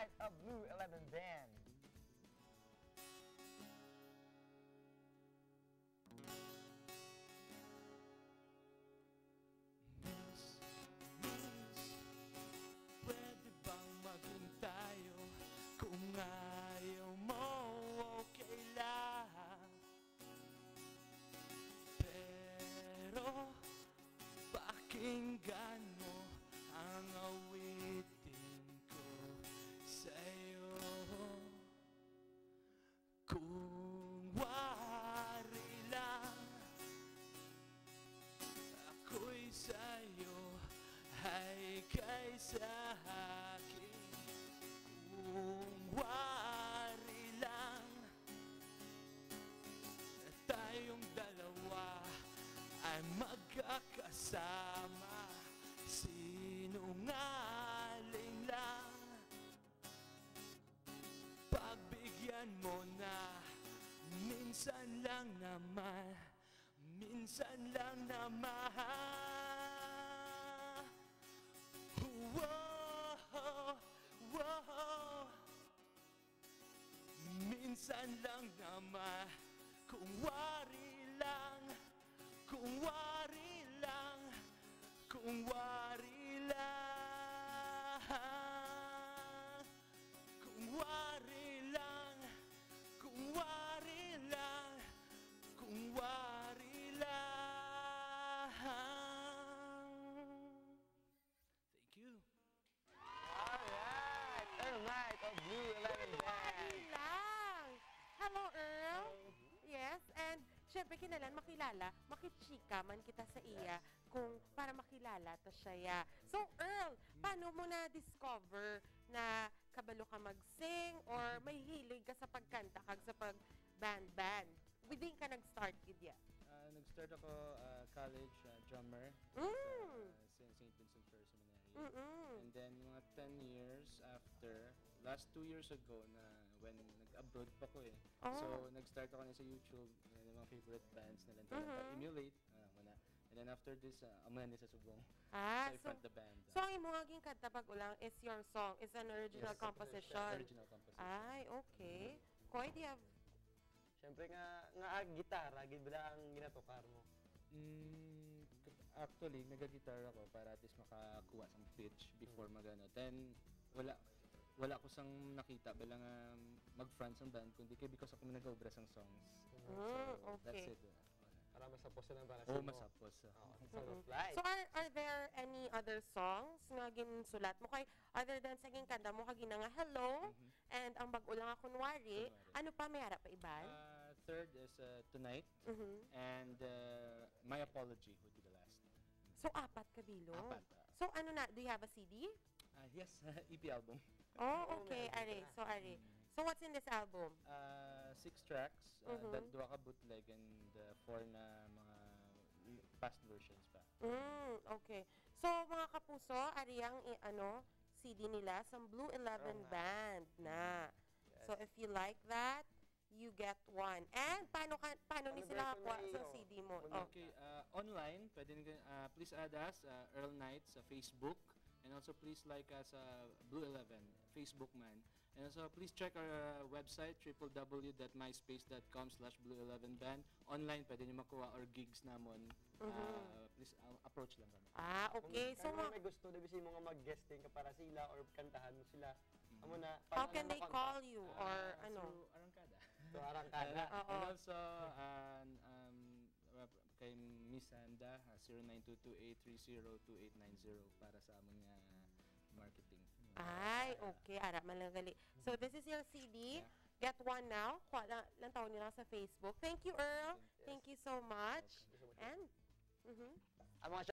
night of Blue 11 Band. Pwede bang maging tayo? Kung ayaw mo, okay lang. Pero pakinggan mo ang awitin ko sa'yo. Kung wari lang ako'y sa'yo, ay kaysa akin. Kung wari lang tayong dalawa ay magkakasama, sinungaling lang. Pagbigyan mo na, minsan lang naman, minsan lang naman. Whoa, whoa. Minsan lang naman, kung wari lang, kung wari lang, kung wari lang, kung wari lang, kung wari lang, kung wari lang. Thank you. Alright, Earl Night of Blue 11 Band. lang. Hello, Earl. Yes, and syempre kinalan makilala, makichika man kita sa iya kung para makilala ta siya. So, Earl, paano mo na-discover na kabalo ka mag-sing or may hilig ka sa pagkanta kag sa pag-band? Within ka nag-start gid ya? Nag-start ako college drummer sa St. Vincent First Seminary. And then mga 10 years after, last 2 years ago na when nag-abroad pa ko eh. So nag-start ako na sa YouTube, ng mga favorite bands na lang emulate. And then after this, amo na sa subong. So I front the band. So ang imong aging kanta pag ulang is your song, is an original composition. Original composition. Ay, okay. Koy, do you have... Siyempre nga gitara, gid ba ang ginatokar mo? Actually, nag-guitar ako para at least makakuha ng pitch before magano. Then, wala ko sang nakita bilang mag-front ng band, kundi because ako nag-obra sang songs. So, that's it. Para masapos na para sa Oo, masapos. Flight. So are there any other songs nga ginsulat mo kay other than sa kanta mo kag nga hello and ang bag-o lang ako kunwari, ano pa may harap pa iban? Third is Tonight and My Apology would be the last. So apat kabilo. Apat. So ano na, do you have a CD? Yes, EP album. Oh, okay, are. So what's in this album? 6 tracks, dua ka bootleg and 4 na mga past versions pa. Okay. So mga kapuso, ari ang CD nila sa Blue 11 Band na. So if you like that, you get one. And paano ni sila kakuha sa CD mo? Okay, online, pwede please add us, Earl Night sa Facebook. And also please like us Blue 11 Facebook man. And also please check our website www.myspace.com/blue11band. Online pwede niyo makuha or gigs namon. Please approach lang kami. Okay. So may gusto na bisi mo nga mag-guesting ka para sila or kantahan mo sila. Amo na. How can they call you or ano? So Arangkada. So Arangkada. And also kay Miss Anda 0922-830-2890 para sa among marketing. Ay, okay. Ara, malagali. So this is your CD. Get one now. Kuha lang taon nila sa Facebook. Thank you, Earl. Thank you so much. And, Ang mga